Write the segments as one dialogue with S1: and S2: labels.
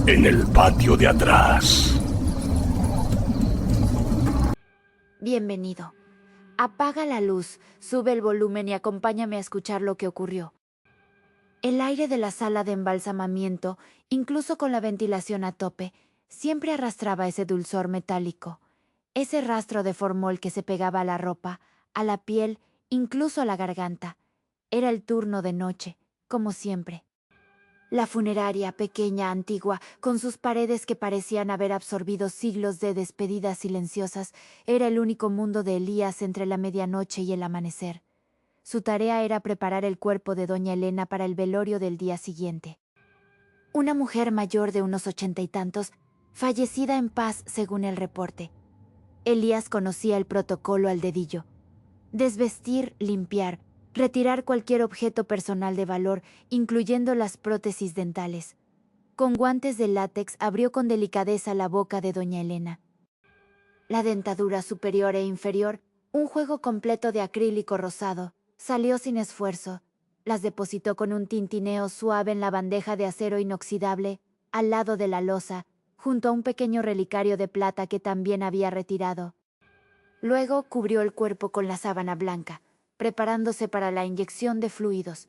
S1: en el patio de atrás.
S2: Bienvenido. Apaga la luz, sube el volumen y acompáñame a escuchar lo que ocurrió. El aire de la sala de embalsamamiento, incluso con la ventilación a tope, siempre arrastraba ese dulzor metálico, ese rastro de formol que se pegaba a la ropa, a la piel, incluso a la garganta. Era el turno de noche, como siempre. La funeraria, pequeña, antigua, con sus paredes que parecían haber absorbido siglos de despedidas silenciosas, era el único mundo de Elías entre la medianoche y el amanecer. Su tarea era preparar el cuerpo de doña Elena para el velorio del día siguiente. Una mujer mayor de unos 80 y tantos, fallecida en paz según el reporte. Elías conocía el protocolo al dedillo. Desvestir, limpiar, retirar cualquier objeto personal de valor, incluyendo las prótesis dentales. Con guantes de látex abrió con delicadeza la boca de doña Elena. La dentadura superior e inferior, un juego completo de acrílico rosado, salió sin esfuerzo. Las depositó con un tintineo suave en la bandeja de acero inoxidable, al lado de la loza, junto a un pequeño relicario de plata que también había retirado. Luego cubrió el cuerpo con la sábana blanca, preparándose para la inyección de fluidos.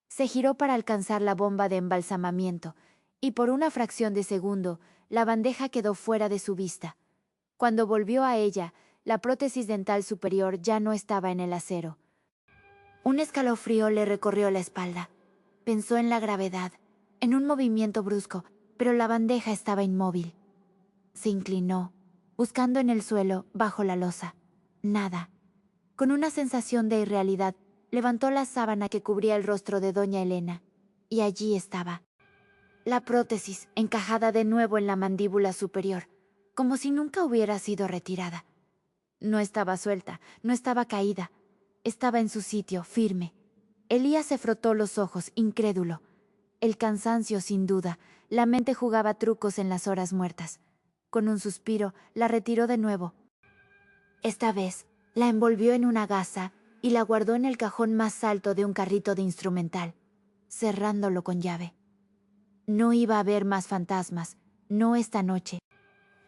S2: Se giró para alcanzar la bomba de embalsamamiento, y por una fracción de segundo, la bandeja quedó fuera de su vista. Cuando volvió a ella, la prótesis dental superior ya no estaba en el acero. Un escalofrío le recorrió la espalda. Pensó en la gravedad, en un movimiento brusco, pero la bandeja estaba inmóvil. Se inclinó, buscando en el suelo, bajo la losa. Nada. Con una sensación de irrealidad, levantó la sábana que cubría el rostro de doña Elena, y allí estaba. La prótesis, encajada de nuevo en la mandíbula superior, como si nunca hubiera sido retirada. No estaba suelta, no estaba caída. Estaba en su sitio, firme. Elías se frotó los ojos, incrédulo. El cansancio, sin duda, la mente jugaba trucos en las horas muertas. Con un suspiro, la retiró de nuevo. Esta vez, la envolvió en una gasa y la guardó en el cajón más alto de un carrito de instrumental, cerrándolo con llave. No iba a haber más fantasmas, no esta noche.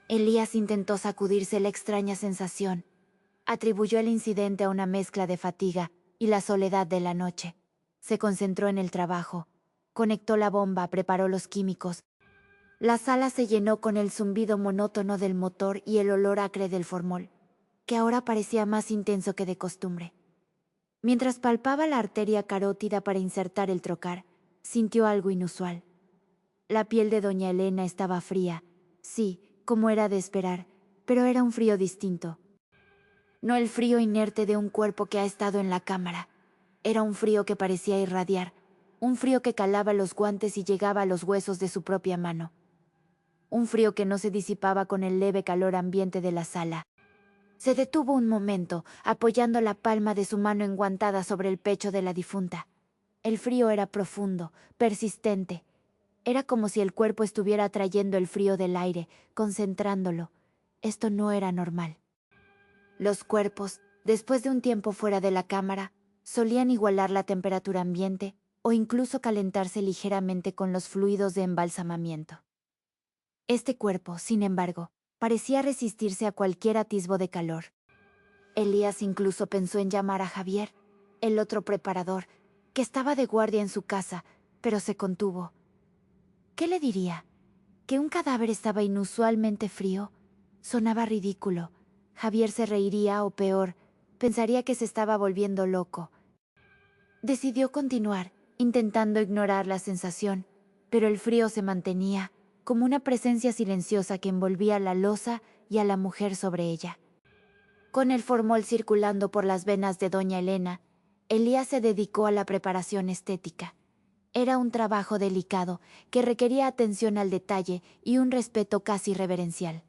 S2: Elías intentó sacudirse la extraña sensación. Atribuyó el incidente a una mezcla de fatiga y la soledad de la noche. Se concentró en el trabajo. Conectó la bomba, preparó los químicos. La sala se llenó con el zumbido monótono del motor y el olor acre del formol, que ahora parecía más intenso que de costumbre. Mientras palpaba la arteria carótida para insertar el trocar, sintió algo inusual. La piel de doña Elena estaba fría, sí, como era de esperar, pero era un frío distinto. No el frío inerte de un cuerpo que ha estado en la cámara. Era un frío que parecía irradiar, un frío que calaba los guantes y llegaba a los huesos de su propia mano. Un frío que no se disipaba con el leve calor ambiente de la sala. Se detuvo un momento, apoyando la palma de su mano enguantada sobre el pecho de la difunta. El frío era profundo, persistente. Era como si el cuerpo estuviera atrayendo el frío del aire, concentrándolo. Esto no era normal. Los cuerpos, después de un tiempo fuera de la cámara, solían igualar la temperatura ambiente o incluso calentarse ligeramente con los fluidos de embalsamamiento. Este cuerpo, sin embargo, parecía resistirse a cualquier atisbo de calor. Elías incluso pensó en llamar a Javier, el otro preparador, que estaba de guardia en su casa, pero se contuvo. ¿Qué le diría? ¿Que un cadáver estaba inusualmente frío? Sonaba ridículo. Javier se reiría o peor, pensaría que se estaba volviendo loco. Decidió continuar, intentando ignorar la sensación, pero el frío se mantenía, como una presencia silenciosa que envolvía la loza y a la mujer sobre ella. Con el formol circulando por las venas de doña Elena, Elías se dedicó a la preparación estética. Era un trabajo delicado que requería atención al detalle y un respeto casi reverencial.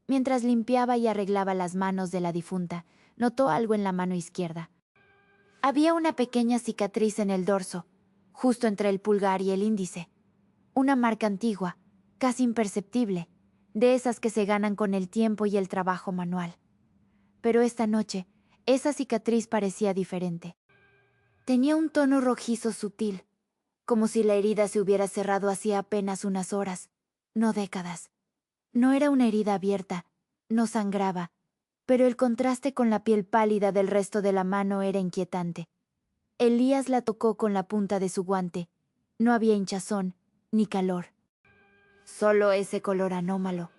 S2: Mientras limpiaba y arreglaba las manos de la difunta, notó algo en la mano izquierda. Había una pequeña cicatriz en el dorso, justo entre el pulgar y el índice. Una marca antigua, casi imperceptible, de esas que se ganan con el tiempo y el trabajo manual. Pero esta noche, esa cicatriz parecía diferente. Tenía un tono rojizo sutil, como si la herida se hubiera cerrado hacía apenas unas horas. no décadas. No era una herida abierta, no sangraba, pero el contraste con la piel pálida del resto de la mano era inquietante. Elías la tocó con la punta de su guante. No había hinchazón, ni calor. Solo ese color anómalo.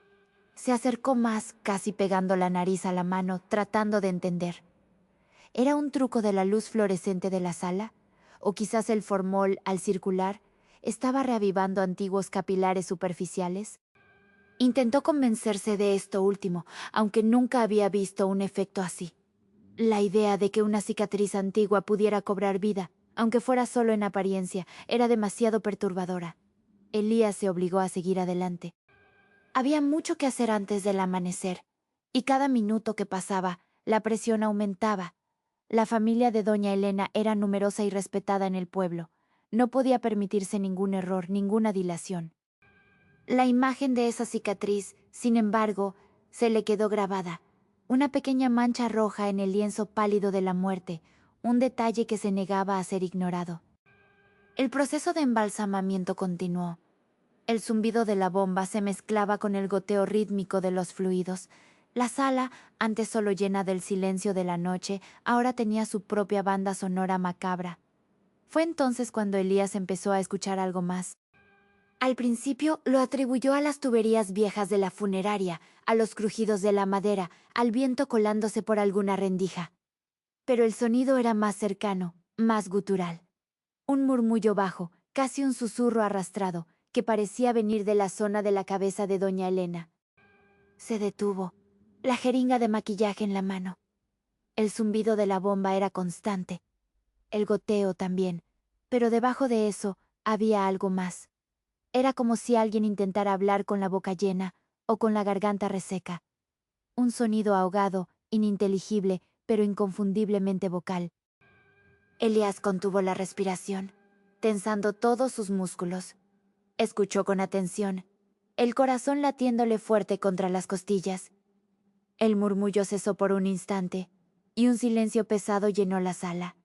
S2: Se acercó más, casi pegando la nariz a la mano, tratando de entender. ¿Era un truco de la luz fluorescente de la sala? ¿O quizás el formol, al circular, estaba reavivando antiguos capilares superficiales? Intentó convencerse de esto último, aunque nunca había visto un efecto así. La idea de que una cicatriz antigua pudiera cobrar vida, aunque fuera solo en apariencia, era demasiado perturbadora. Elías se obligó a seguir adelante. Había mucho que hacer antes del amanecer, y cada minuto que pasaba, la presión aumentaba. La familia de doña Elena era numerosa y respetada en el pueblo. No podía permitirse ningún error, ninguna dilación. La imagen de esa cicatriz, sin embargo, se le quedó grabada. Una pequeña mancha roja en el lienzo pálido de la muerte, un detalle que se negaba a ser ignorado. El proceso de embalsamamiento continuó. El zumbido de la bomba se mezclaba con el goteo rítmico de los fluidos. La sala, antes solo llena del silencio de la noche, ahora tenía su propia banda sonora macabra. Fue entonces cuando Elías empezó a escuchar algo más. Al principio lo atribuyó a las tuberías viejas de la funeraria, a los crujidos de la madera, al viento colándose por alguna rendija. Pero el sonido era más cercano, más gutural. Un murmullo bajo, casi un susurro arrastrado, que parecía venir de la zona de la cabeza de doña Elena. Se detuvo, la jeringa de maquillaje en la mano. El zumbido de la bomba era constante, el goteo también, pero debajo de eso había algo más. Era como si alguien intentara hablar con la boca llena o con la garganta reseca. Un sonido ahogado, ininteligible, pero inconfundiblemente vocal. Elías contuvo la respiración, tensando todos sus músculos. Escuchó con atención, el corazón latiéndole fuerte contra las costillas. El murmullo cesó por un instante, y un silencio pesado llenó la sala.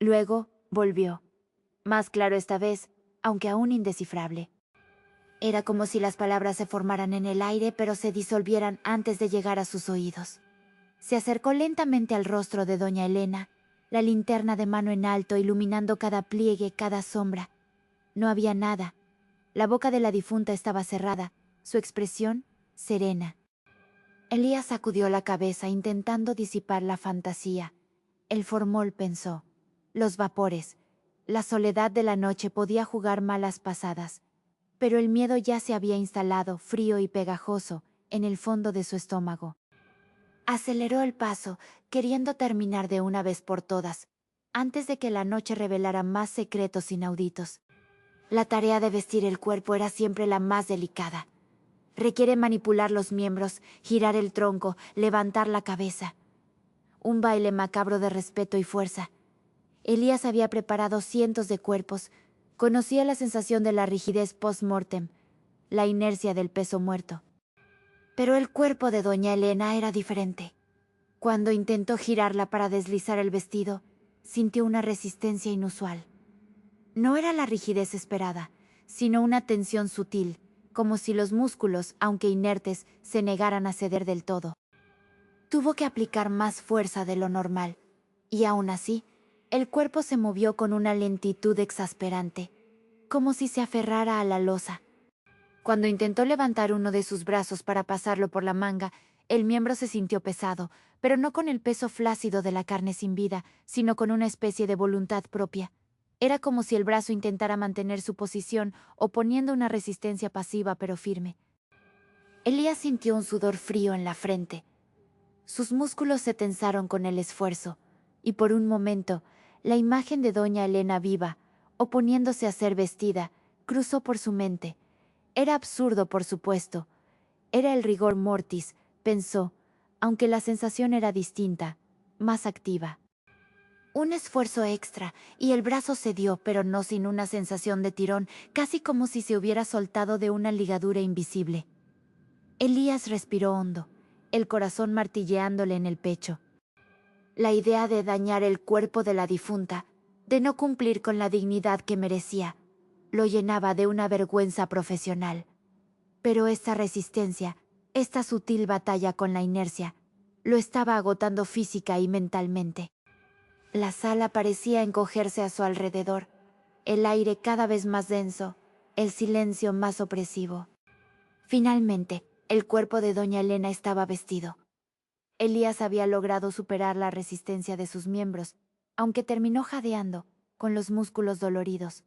S2: Luego volvió, más claro esta vez, aunque aún indescifrable. Era como si las palabras se formaran en el aire, pero se disolvieran antes de llegar a sus oídos. Se acercó lentamente al rostro de doña Elena, la linterna de mano en alto iluminando cada pliegue, cada sombra. No había nada. La boca de la difunta estaba cerrada, su expresión serena. Elías sacudió la cabeza intentando disipar la fantasía. El formol pensó. Los vapores. La soledad de la noche podía jugar malas pasadas. Pero el miedo ya se había instalado, frío y pegajoso, en el fondo de su estómago. Aceleró el paso, queriendo terminar de una vez por todas, antes de que la noche revelara más secretos inauditos. La tarea de vestir el cuerpo era siempre la más delicada. Requiere manipular los miembros, girar el tronco, levantar la cabeza. Un baile macabro de respeto y fuerza. Elías había preparado cientos de cuerpos. Conocía la sensación de la rigidez post-mortem, la inercia del peso muerto. Pero el cuerpo de doña Elena era diferente. Cuando intentó girarla para deslizar el vestido, sintió una resistencia inusual. No era la rigidez esperada, sino una tensión sutil, como si los músculos, aunque inertes, se negaran a ceder del todo. Tuvo que aplicar más fuerza de lo normal, y aún así, el cuerpo se movió con una lentitud exasperante, como si se aferrara a la losa. Cuando intentó levantar uno de sus brazos para pasarlo por la manga, el miembro se sintió pesado, pero no con el peso flácido de la carne sin vida, sino con una especie de voluntad propia. Era como si el brazo intentara mantener su posición, oponiendo una resistencia pasiva pero firme. Elías sintió un sudor frío en la frente. Sus músculos se tensaron con el esfuerzo, y por un momento, la imagen de doña Elena viva, oponiéndose a ser vestida, cruzó por su mente. Era absurdo, por supuesto. Era el rigor mortis, pensó, aunque la sensación era distinta, más activa. Un esfuerzo extra, y el brazo cedió, pero no sin una sensación de tirón, casi como si se hubiera soltado de una ligadura invisible. Elías respiró hondo, el corazón martilleándole en el pecho. La idea de dañar el cuerpo de la difunta, de no cumplir con la dignidad que merecía, lo llenaba de una vergüenza profesional. Pero esta resistencia, esta sutil batalla con la inercia, lo estaba agotando física y mentalmente. La sala parecía encogerse a su alrededor, el aire cada vez más denso, el silencio más opresivo. Finalmente, el cuerpo de doña Elena estaba vestido. Elías había logrado superar la resistencia de sus miembros, aunque terminó jadeando, con los músculos doloridos.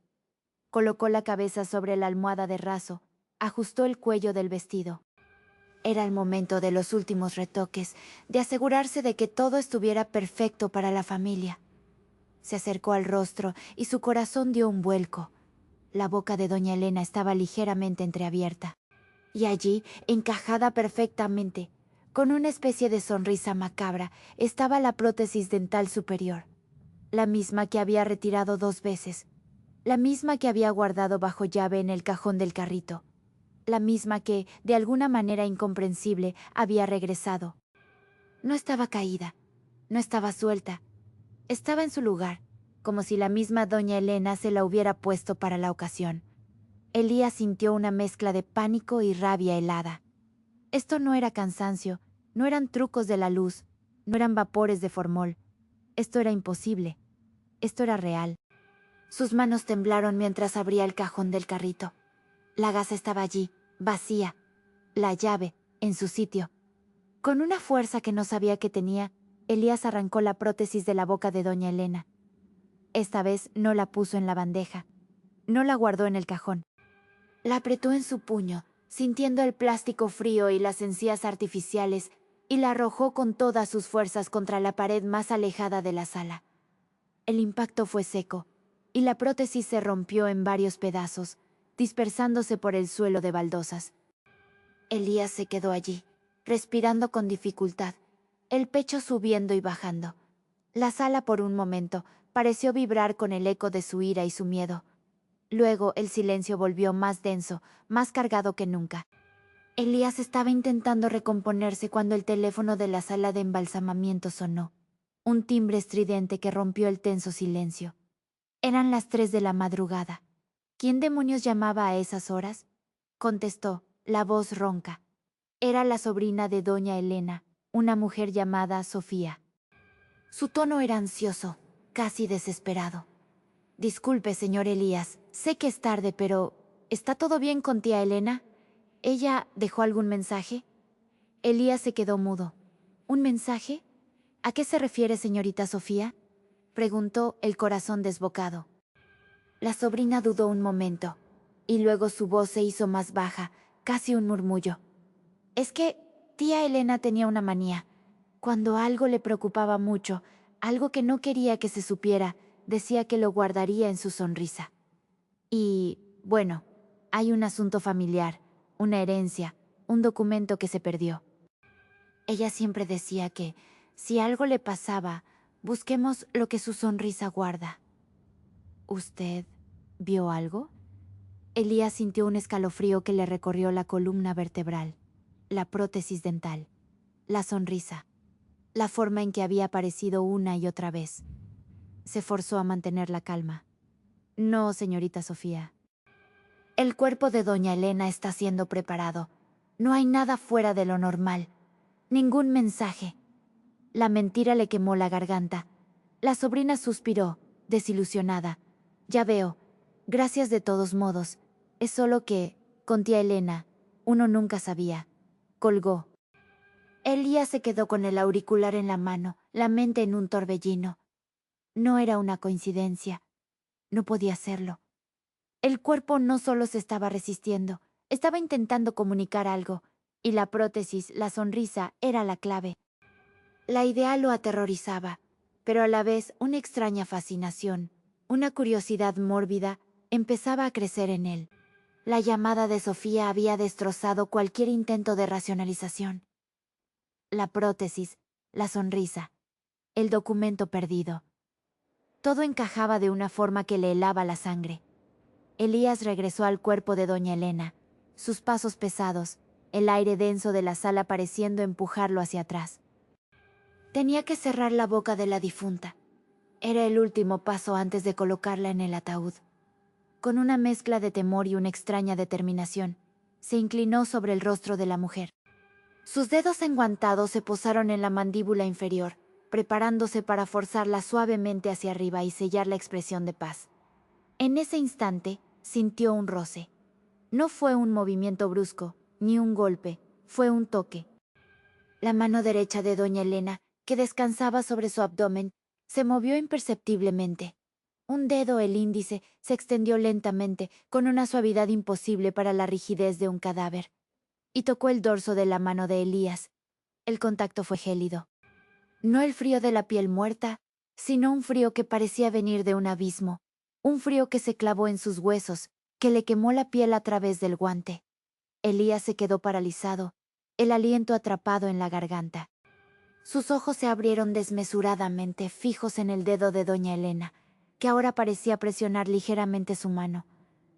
S2: Colocó la cabeza sobre la almohada de raso, ajustó el cuello del vestido. Era el momento de los últimos retoques, de asegurarse de que todo estuviera perfecto para la familia. Se acercó al rostro y su corazón dio un vuelco. La boca de doña Elena estaba ligeramente entreabierta. Y allí, encajada perfectamente, con una especie de sonrisa macabra, estaba la prótesis dental superior. La misma que había retirado 2 veces. La misma que había guardado bajo llave en el cajón del carrito. La misma que, de alguna manera incomprensible, había regresado. No estaba caída, no estaba suelta. Estaba en su lugar, como si la misma doña Elena se la hubiera puesto para la ocasión. Elías sintió una mezcla de pánico y rabia helada. Esto no era cansancio, no eran trucos de la luz, no eran vapores de formol. Esto era imposible. Esto era real. Sus manos temblaron mientras abría el cajón del carrito. La gasa estaba allí, vacía. La llave, en su sitio. Con una fuerza que no sabía que tenía, Elías arrancó la prótesis de la boca de doña Elena. Esta vez no la puso en la bandeja. No la guardó en el cajón. La apretó en su puño, sintiendo el plástico frío y las encías artificiales, y la arrojó con todas sus fuerzas contra la pared más alejada de la sala. El impacto fue seco, y la prótesis se rompió en varios pedazos, dispersándose por el suelo de baldosas. Elías se quedó allí, respirando con dificultad, el pecho subiendo y bajando. La sala por un momento pareció vibrar con el eco de su ira y su miedo. Luego el silencio volvió más denso, más cargado que nunca. Elías estaba intentando recomponerse cuando el teléfono de la sala de embalsamamiento sonó. Un timbre estridente que rompió el tenso silencio. Eran las 3 de la madrugada. ¿Quién demonios llamaba a esas horas? Contestó, la voz ronca. Era la sobrina de doña Elena, una mujer llamada Sofía. Su tono era ansioso, casi desesperado. Disculpe, señor Elías, sé que es tarde, pero ¿está todo bien con tía Elena? ¿Ella dejó algún mensaje? Elías se quedó mudo. ¿Un mensaje? ¿A qué se refiere, señorita Sofía? Preguntó, el corazón desbocado. La sobrina dudó un momento, y luego su voz se hizo más baja, casi un murmullo. Es que tía Elena tenía una manía. Cuando algo le preocupaba mucho, algo que no quería que se supiera, decía que lo guardaría en su sonrisa. Y, bueno, hay un asunto familiar, una herencia, un documento que se perdió. Ella siempre decía que, si algo le pasaba, busquemos lo que su sonrisa guarda. ¿Usted vio algo? Elías sintió un escalofrío que le recorrió la columna vertebral, la prótesis dental, la sonrisa, la forma en que había aparecido una y otra vez. Se forzó a mantener la calma. No, señorita Sofía. El cuerpo de doña Elena está siendo preparado. No hay nada fuera de lo normal. Ningún mensaje. La mentira le quemó la garganta. La sobrina suspiró, desilusionada. Ya veo. Gracias de todos modos. Es solo que, con tía Elena, uno nunca sabía. Colgó. Elías se quedó con el auricular en la mano, la mente en un torbellino. No era una coincidencia. No podía serlo. El cuerpo no solo se estaba resistiendo, estaba intentando comunicar algo, y la prótesis, la sonrisa, era la clave. La idea lo aterrorizaba, pero a la vez una extraña fascinación, una curiosidad mórbida, empezaba a crecer en él. La llamada de Sofía había destrozado cualquier intento de racionalización. La prótesis, la sonrisa, el documento perdido. Todo encajaba de una forma que le helaba la sangre. Elías regresó al cuerpo de doña Elena, sus pasos pesados, el aire denso de la sala pareciendo empujarlo hacia atrás. Tenía que cerrar la boca de la difunta. Era el último paso antes de colocarla en el ataúd. Con una mezcla de temor y una extraña determinación, Se inclinó sobre el rostro de la mujer. Sus dedos enguantados se posaron en la mandíbula inferior, preparándose para forzarla suavemente hacia arriba y sellar la expresión de paz. En ese instante, sintió un roce. No fue un movimiento brusco, ni un golpe, fue un toque. La mano derecha de doña Elena, que descansaba sobre su abdomen, se movió imperceptiblemente. Un dedo, el índice, se extendió lentamente, con una suavidad imposible para la rigidez de un cadáver, y tocó el dorso de la mano de Elías. El contacto fue gélido. No el frío de la piel muerta, sino un frío que parecía venir de un abismo, un frío que se clavó en sus huesos, que le quemó la piel a través del guante. Elías se quedó paralizado, el aliento atrapado en la garganta. Sus ojos se abrieron desmesuradamente, fijos en el dedo de doña Elena, que ahora parecía presionar ligeramente su mano.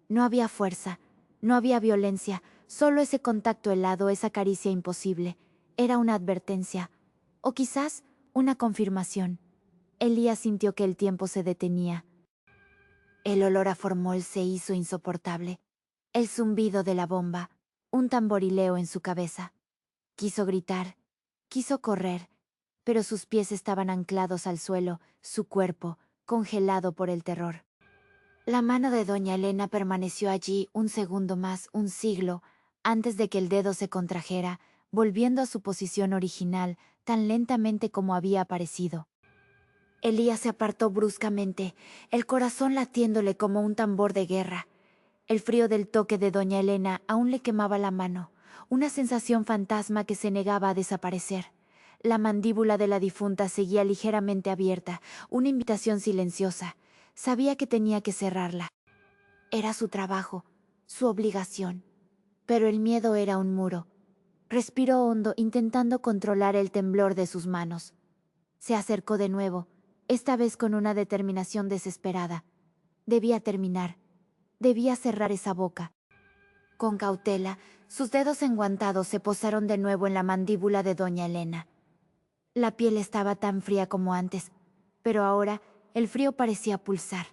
S2: No había fuerza, no había violencia, solo ese contacto helado, esa caricia imposible. Era una advertencia, o quizás una confirmación. Elías sintió que el tiempo se detenía. El olor a formol se hizo insoportable. El zumbido de la bomba, un tamborileo en su cabeza. Quiso gritar, quiso correr, pero sus pies estaban anclados al suelo, su cuerpo, congelado por el terror. La mano de doña Elena permaneció allí un segundo más, un siglo, antes de que el dedo se contrajera, volviendo a su posición original, tan lentamente como había aparecido. Elías se apartó bruscamente, el corazón latiéndole como un tambor de guerra. El frío del toque de doña Elena aún le quemaba la mano, una sensación fantasma que se negaba a desaparecer. La mandíbula de la difunta seguía ligeramente abierta, una invitación silenciosa. Sabía que tenía que cerrarla. Era su trabajo, su obligación. Pero el miedo era un muro. Respiró hondo, intentando controlar el temblor de sus manos. Se acercó de nuevo, esta vez con una determinación desesperada. Debía terminar. Debía cerrar esa boca. Con cautela, sus dedos enguantados se posaron de nuevo en la mandíbula de doña Elena. La piel estaba tan fría como antes, pero ahora el frío parecía pulsar,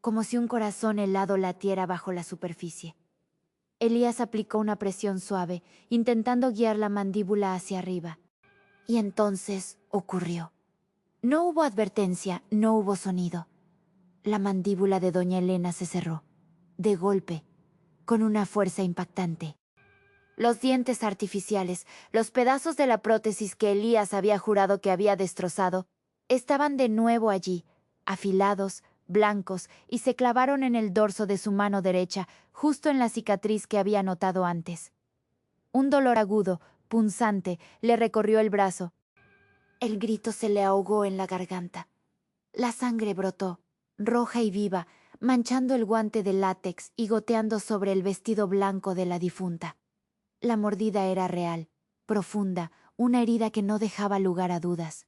S2: como si un corazón helado latiera bajo la superficie. Elías aplicó una presión suave, intentando guiar la mandíbula hacia arriba. Y entonces ocurrió. No hubo advertencia, no hubo sonido. La mandíbula de doña Elena se cerró, de golpe, con una fuerza impactante. Los dientes artificiales, los pedazos de la prótesis que Elías había jurado que había destrozado, estaban de nuevo allí, afilados, blancos, y se clavaron en el dorso de su mano derecha, justo en la cicatriz que había notado antes. Un dolor agudo, punzante, le recorrió el brazo. El grito se le ahogó en la garganta. La sangre brotó, roja y viva, manchando el guante de látex y goteando sobre el vestido blanco de la difunta. La mordida era real, profunda, una herida que no dejaba lugar a dudas.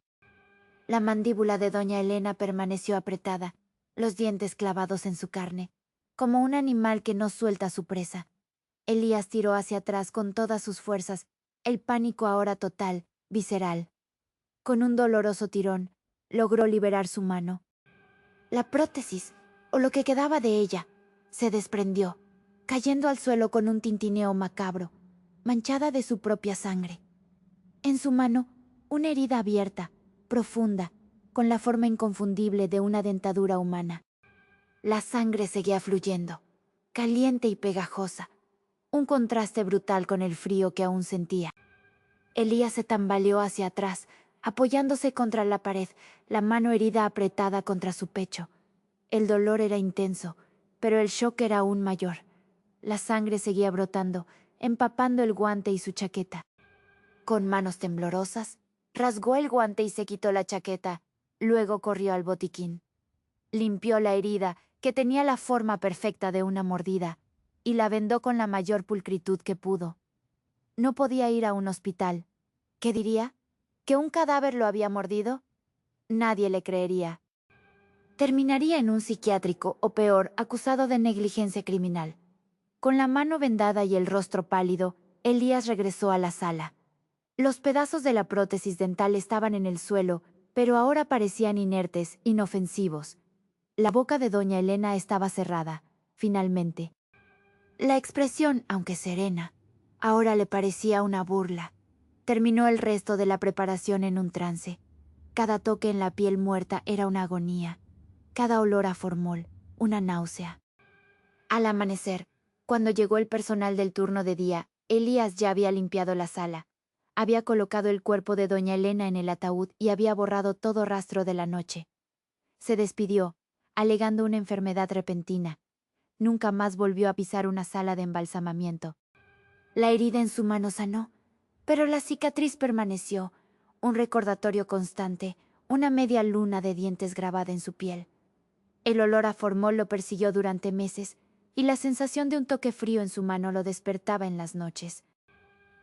S2: La mandíbula de doña Elena permaneció apretada, los dientes clavados en su carne, como un animal que no suelta a su presa. Elías tiró hacia atrás con todas sus fuerzas, el pánico ahora total, visceral. Con un doloroso tirón, logró liberar su mano. La prótesis, o lo que quedaba de ella, se desprendió, cayendo al suelo con un tintineo macabro, manchada de su propia sangre. En su mano, una herida abierta, profunda, con la forma inconfundible de una dentadura humana. La sangre seguía fluyendo, caliente y pegajosa, un contraste brutal con el frío que aún sentía. Elías se tambaleó hacia atrás, apoyándose contra la pared, la mano herida apretada contra su pecho. El dolor era intenso, pero el shock era aún mayor. La sangre seguía brotando, empapando el guante y su chaqueta. Con manos temblorosas, rasgó el guante y se quitó la chaqueta. Luego corrió al botiquín. Limpió la herida, que tenía la forma perfecta de una mordida, y la vendó con la mayor pulcritud que pudo. No podía ir a un hospital. ¿Qué diría? ¿Que un cadáver lo había mordido? Nadie le creería. Terminaría en un psiquiátrico, o peor, acusado de negligencia criminal. Con la mano vendada y el rostro pálido, Elías regresó a la sala. Los pedazos de la prótesis dental estaban en el suelo, pero ahora parecían inertes, inofensivos. La boca de doña Elena estaba cerrada, finalmente. La expresión, aunque serena, ahora le parecía una burla. Terminó el resto de la preparación en un trance. Cada toque en la piel muerta era una agonía. Cada olor a formol, una náusea. Al amanecer, cuando llegó el personal del turno de día, Elías ya había limpiado la sala. Había colocado el cuerpo de doña Elena en el ataúd y había borrado todo rastro de la noche. Se despidió, alegando una enfermedad repentina. Nunca más volvió a pisar una sala de embalsamamiento. La herida en su mano sanó, pero la cicatriz permaneció, un recordatorio constante, una media luna de dientes grabada en su piel. El olor a formol lo persiguió durante meses, y la sensación de un toque frío en su mano lo despertaba en las noches.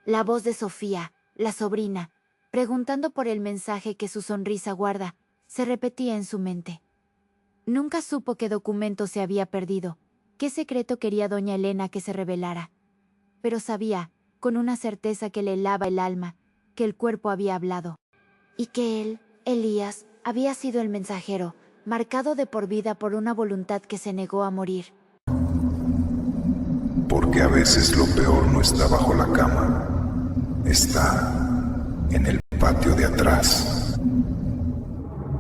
S2: La voz de Sofía, la sobrina, preguntando por el mensaje que su sonrisa guarda, se repetía en su mente. Nunca supo qué documento se había perdido, qué secreto quería doña Elena que se revelara. Pero sabía, con una certeza que le helaba el alma, que el cuerpo había hablado. Y que él, Elías, había sido el mensajero, marcado de por vida por una voluntad que se negó a morir.
S1: Porque a veces lo peor no está bajo la cama, está en el patio de atrás.